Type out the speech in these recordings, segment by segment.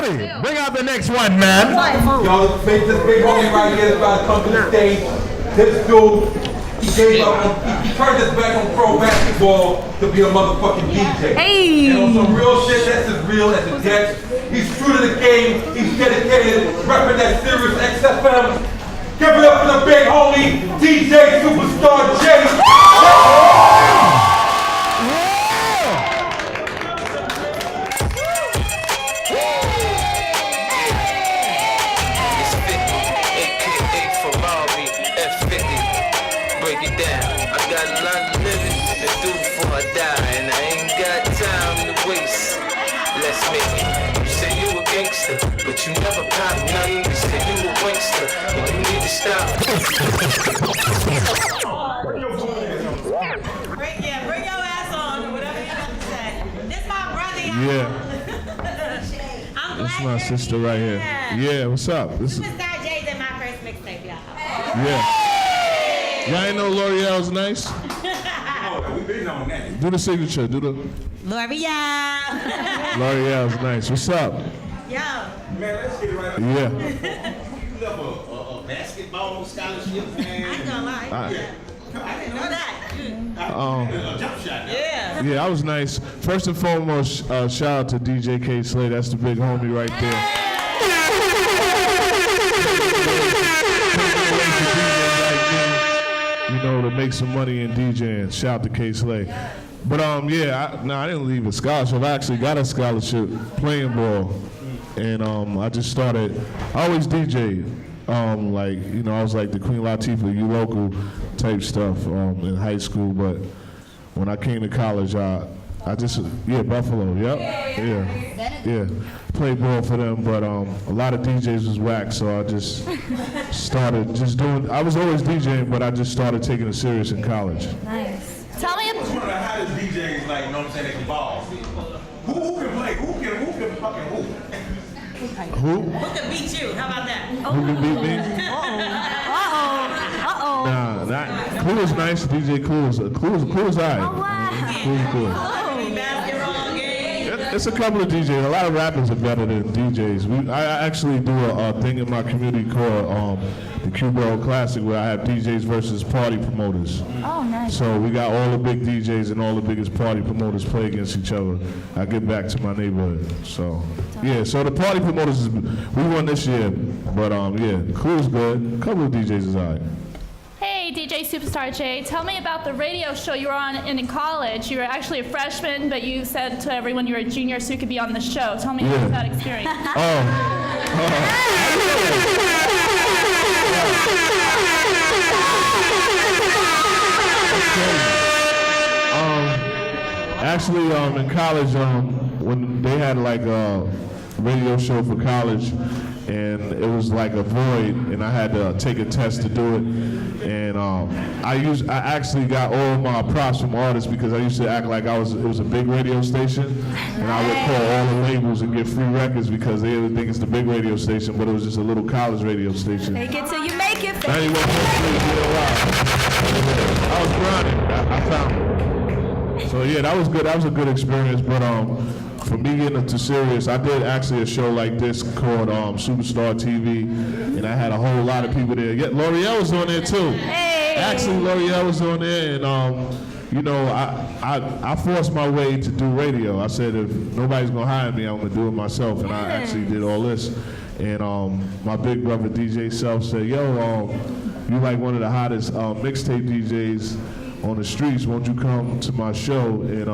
Kelly, bring out the next one, man. Y'all, this big homie right here is about to come to the stage. This dude, he turned his back on pro basketball to be a motherfucking DJ. Hey. And on some real shit, that's as real as it gets. He's true to the game, he's dedicated, repping that Sirius XFM. Give it up for the big homie, DJ Superstar J. But you never pop nothing. You said you a wankster, and you need to stop. Bring your ass on, or whatever you have to say. This my brother, y'all. Yeah. I'm This glad my you're sister here. right here. Yeah, what's up? This is, Superstar J's in my first mixtape, y'all. yeah. Y'all ain't know L'Oreal's nice? Oh, we been on that. Do the signature, do the... L'Oreal. L'Oreal's nice. What's up? Yo. Man, let's get it right up. Yeah. You love a basketball scholarship, man. I ain't gonna lie. I didn't know that. A jump shot. Yeah. Yeah, I was nice. First and foremost, shout out to DJ K. Slay. That's the big homie right there. You know, to make some money in DJing. Shout out to K. Slay. But yeah, I didn't leave a scholarship. I actually got a scholarship playing ball, and I just started. I always DJed. Like, you know, I was like the Queen Latifah, you local type stuff in high school. But when I came to college, I just Buffalo, yep, yeah, played ball for them. But a lot of DJs was whack, so I just started doing. I was always DJing, but I just started taking it serious in college. Nice. Tell me. One of the hottest DJs, like, you know what I'm saying, they can ball. Who can play? Who can fucking who? Who? Who can beat you? How about that? Who can beat me? Uh-oh. Nah, Clue was nice. DJ Clue was alright. Clue's cool. Basketball game. It's a couple of DJs. A lot of rappers are better than DJs. I actually do a thing in my community called the Q-Bro Classic, where I have DJs versus party promoters. Oh, nice. So we got all the big DJs and all the biggest party promoters play against each other. I get back to my neighborhood. So yeah, so the party promoters, we won this year, but yeah, Clue's good. A couple of DJs is alright. Hey, DJ Superstar J, tell me about the radio show you were on in college. You were actually a freshman, but you said to everyone you were a junior so you could be on the show. Tell me about that experience. Actually, in college, when they had like a radio show for college, and it was like a void, and I had to take a test to do it. And I actually got all my props from artists because I used to act like it was a big radio station, and I would call all the labels and get free records because they would think it's the big radio station, but it was just a little college radio station. Take it till you make it. 91.3, I was grinding. I found it. So yeah, that was good. That was a good experience. But for me getting into Sirius, I did actually a show like this called Superstar TV, and I had a whole lot of people there. Yeah, L'Oreal was on there too. Hey. Actually, L'Oreal was on there, and you know, I forced my way to do radio. I said if nobody's gonna hire me, I'm gonna do it myself, and I actually did all this. And my big brother DJ Self said, "Yo, you like one of the hottest mixtape DJs on the streets, won't you come to my show and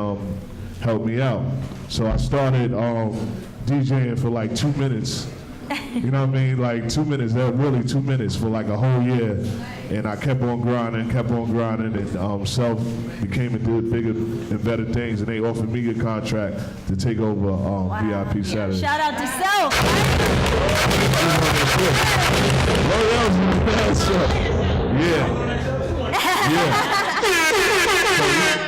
help me out?" So I started DJing for like 2 minutes. You know what I mean? Like 2 minutes, that was really 2 minutes for like a whole year. And I kept on grinding, and Self became and did bigger and better things, and they offered me a contract to take over VIP Saturday. Shout out to Self. Yeah.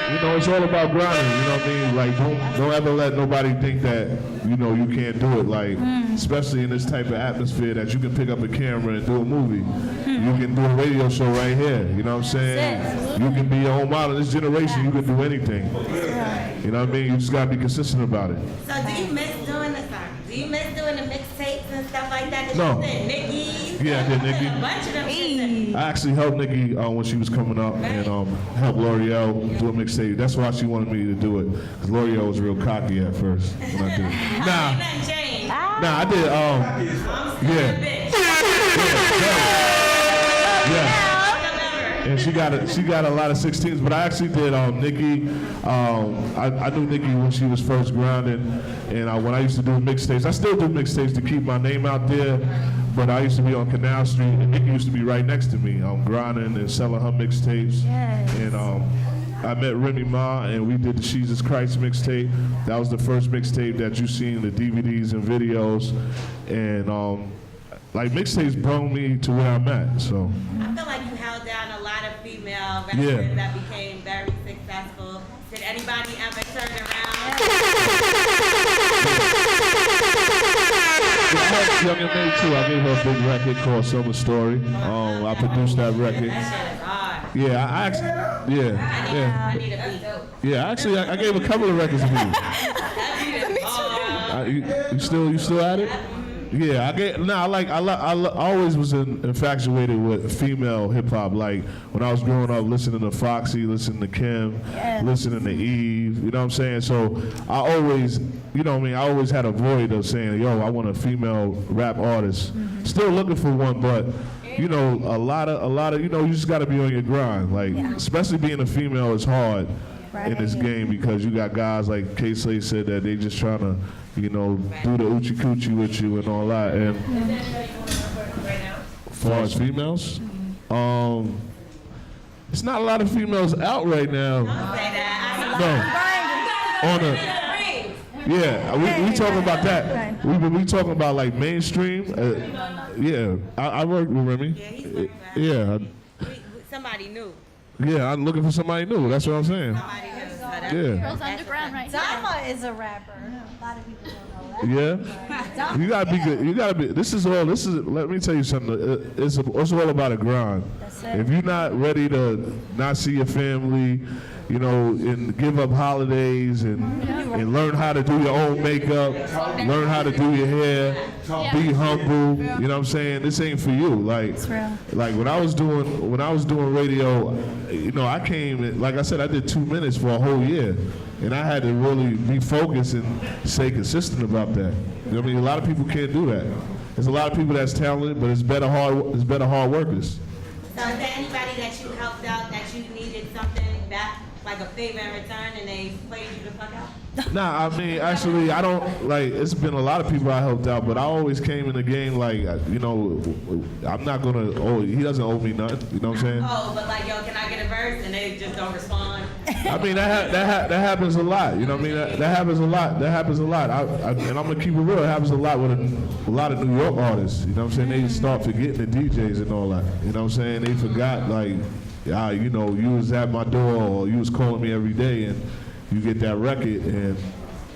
You know, it's all about grinding, you know what I mean? Like, don't ever let nobody think that, you know, you can't do it. Like, especially in this type of atmosphere that you can pick up a camera and do a movie. You can do a radio show right here, you know what I'm saying? You can be your own model. This generation, you can do anything. You know what I mean? You just gotta be consistent about it. So do you miss doing the mix like that? 'Cause No. you said Nikki. Yeah, I did Nikki. A bunch of them. sisters. I actually helped Nikki when she was coming up and helped L'Oreal do a mixtape. That's why she wanted me to do it. Because L'Oreal was real cocky at first when I did it. Ain't nothing changed. Nah, I did, yeah. Yeah. And she got a lot of 16s, but I actually did Nikki. I knew Nikki when she was first grinding, and when I used to do mixtapes, I still do mixtapes to keep my name out there. But I used to be on Canal Street, and Nikki used to be right next to me, grinding and selling her mixtapes. Yes. And I met Remy Ma, and we did the Jesus Christ mixtape. That was the first mixtape that you seen the DVDs and videos, and like mixtapes brought me to where I'm at. So. I feel like you held down a lot of female rappers that became very successful. Did anybody ever turn around? I helped Young and May too. I gave her a big record called Summer Story. I produced that record. That shit is hard. Yeah, I actually, I need a beat. yeah. Actually, I gave a couple of records to you. That beat is hard. You still at it? Yeah, I always was infatuated with female hip hop. Like when I was growing up, listening to Foxy, listening to Kim, listening to Eve. You know what I'm saying? So I always, you know what I mean? I always had a void of saying, yo, I want a female rap artist. Still looking for one, but you know, a lot of, you know, you just got to be on your grind. Like, especially being a female is hard in this game because you got guys like K-Slay said that they just trying to, you know, do the oochie coochie with you and all that. And as far as females, it's not a lot of females out right now. No. On the. Yeah, we talking about that. We talking about like mainstream. Yeah, I work with Remy. Yeah, he's working for Yeah. somebody new. Yeah, I'm looking for somebody new. That's what I'm saying. Somebody new. So that's Yeah. Girls Underground right here. Dama is a rapper. A lot of people don't know that. Yeah. You gotta be good. You gotta be. This is. Let me tell you something. It's all about a grind. That's it. If you're not ready to not see your family, you know, and give up holidays and learn how to do your own makeup, learn how to do your hair, be humble. You know what I'm saying? This ain't for you. Like when I was doing radio, you know, I came, like I said, I did 2 minutes for a whole year. And I had to really be focused and stay consistent about that. You know what I mean? A lot of people can't do that. There's a lot of people that's talented, but it's better hard workers. So is there anybody that you helped out that you needed something back, like a favor in return, and they played you the fuck out? Nah, I mean, actually, I don't, like, it's been a lot of people I helped out, but I always came in the game like, you know, I'm not gonna, he doesn't owe me nothing, you know what I'm saying? Oh, but like, yo, can I get a verse? And they just don't respond. I mean, that happens a lot, you know what I mean? That happens a lot, and I'm gonna keep it real, it happens a lot with a lot of New York artists, you know what I'm saying? They start forgetting the DJs and all that, you know what I'm saying? They forgot, like, you know, you was at my door or you was calling me every day and you get that record and,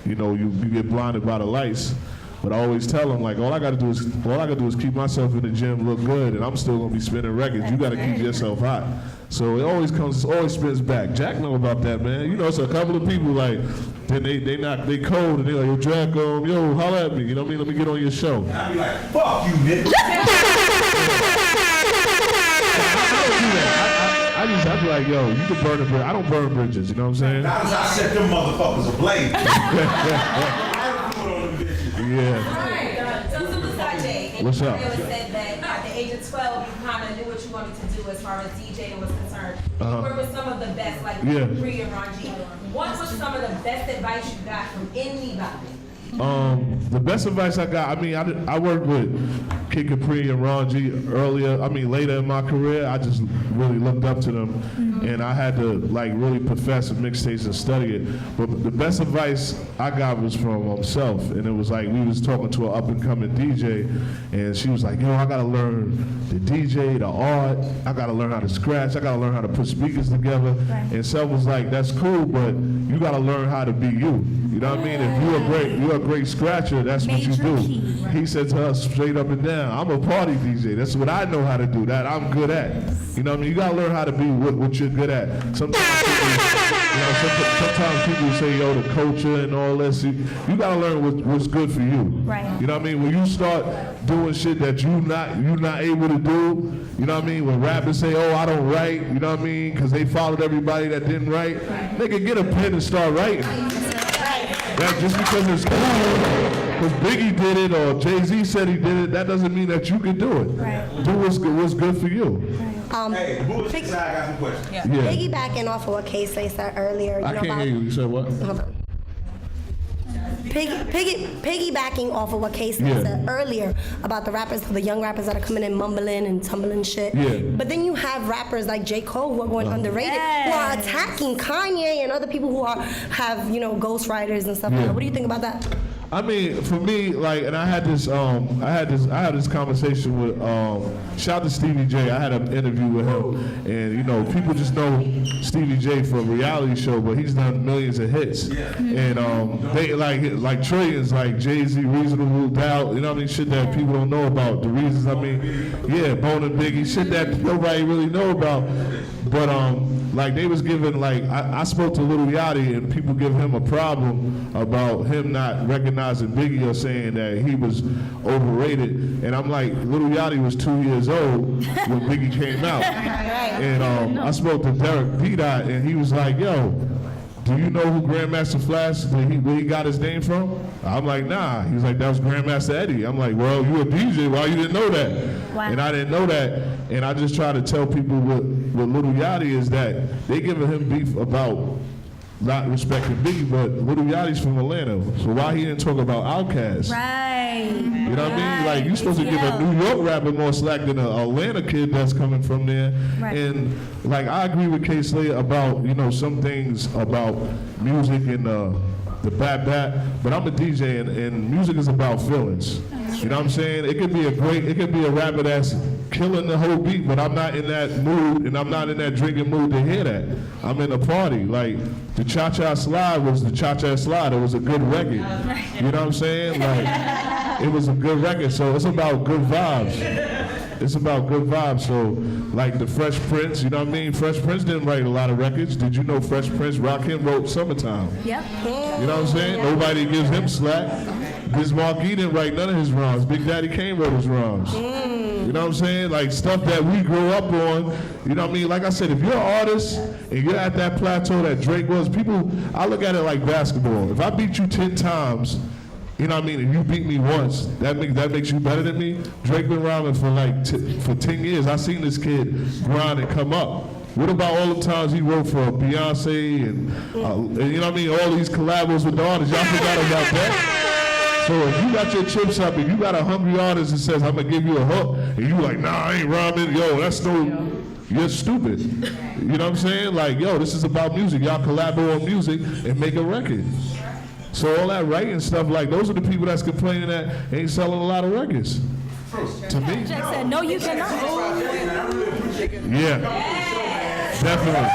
you know, you get blinded by the lights. But I always tell them, like, all I gotta do is keep myself in the gym, look good, and I'm still gonna be spinning records. You gotta keep yourself hot. So it always spins back. Jack know about that, man. You know, it's a couple of people like, then they cold and they like, yo, Jack, yo, holla at me. You know what I mean? Let me get on your show. I'd be like, fuck you, nigga. I'd be like, yo, you can burn a bridge. I don't burn bridges, you know what I'm saying? Not as I set them motherfuckers ablaze. Yeah. So Superstar What's up? said that at the age of 12, you kind of knew what you wanted to do as far as DJing was concerned. You worked with some of the best, like Bree and Ron G. What was some of the best advice you got from anybody? The best advice I got, I mean, I worked with Kid Capri and Ron G later in my career. I just really looked up to them, and I had to like really profess the mixtapes and study it. But the best advice I got was from Self, and it was like we was talking to an up and coming DJ, and she was like, yo, I gotta learn the DJ, the art, I gotta learn how to scratch, I gotta learn how to put speakers together. And Self was like, that's cool, but you gotta learn how to be you. You know what I mean? If you're a great scratcher, that's what you do. He said to us straight up and down, I'm a party DJ. That's what I know how to do. That I'm good at. You know what I mean? You gotta learn how to be what you're good at. Sometimes You know, sometimes people say, yo, the culture and all this. You gotta learn what's good for you. Right. You know what I mean? When you start doing shit that you're not able to do, you know what I mean? When rappers say, oh, I don't write, you know what I mean? Because they followed everybody that didn't write. Nigga, get a pen and start writing. That just because it's cool, because Biggie did it or Jay-Z said he did it, that doesn't mean that you can do it. Right. Do what's good for you. Hey, Bullsh side, I got some questions. Yeah. Piggybacking off of what Casey said earlier, you I know can't about, hear you. You said what? Hold on. Piggybacking off of what Casey Yeah. said earlier about the rappers, the young rappers that are coming in mumbling and tumbling shit. Yeah. But then you have rappers like J. Cole who are going underrated, who are attacking Kanye and other people who have ghostwriters and stuff like that. What do you think about that? I mean, for me, like, and I had this conversation with, shout out to Stevie J. I had an interview with him, and you know, people just know Stevie J for a reality show, but he's done millions of hits, and they like trillions, like Jay-Z, Reasonable Doubt, you know what I mean, shit that people don't know about. The reasons, I mean, yeah, Bone and Biggie, shit that nobody really know about, but like they was giving, like, I spoke to Lil Yachty, and people give him a problem about him not recognizing Biggie or saying that he was overrated. And I'm like, Lil Yachty was 2 years old when Biggie came out. And I spoke to Derek P-Dot, and he was like, yo, do you know who Grandmaster Flash, where he got his name from? I'm like, nah. He's like, that was Grandmaster Eddie. I'm like, well, you a DJ, why you didn't know that? Wow. And I didn't know that. And I just try to tell people what Lil Yachty is that they giving him beef about not respecting Biggie, but Lil Yachty's from Atlanta. So why he didn't talk about Outkast? Right. You know what I mean? Like, you're supposed to give a New York rapper more slack than an Atlanta kid that's coming from there. Right. And, like, I agree with K-Slay about, you know, some things about music and the bat, but I'm a DJ, and music is about feelings. You know what I'm saying? It could be a rapper that's killing the whole beat, but I'm not in that mood, and I'm not in that drinking mood to hear that. I'm in a party. Like, the Cha-Cha Slide was the Cha-Cha Slide. It was a good record. You know what I'm saying? Like, it was a good record, so it's about good vibes. It's about good vibes. So, like the Fresh Prince, you know what I mean? Fresh Prince didn't write a lot of records. Did you know Fresh Prince, Rakim wrote Summertime? Yep. You know what I'm saying? Nobody gives him slack. Biz Markie didn't write none of his rhymes. Big Daddy Kane wrote his rhymes. You know what I'm saying? Like stuff that we grew up on. You know what I mean? Like I said, if you're an artist and you're at that plateau that Drake was, I look at it like basketball. If I beat you 10 times, you know what I mean, and you beat me once, that makes you better than me. Drake been rhyming for for 10 years. I seen this kid grind and come up. What about all the times he wrote for Beyonce and you know what I mean, all these collabos with the artists? Y'all forgot about that? So if you got your chips up and you got a hungry artist that says, I'm gonna give you a hook, and you like, nah, I ain't rhyming, you're stupid. You know what I'm saying? Like, yo, this is about music. Y'all collabo on music and make a record. So all that writing stuff, like, those are the people that's complaining that ain't selling a lot of records. To me. Just said, no, you cannot. Yeah. Definitely.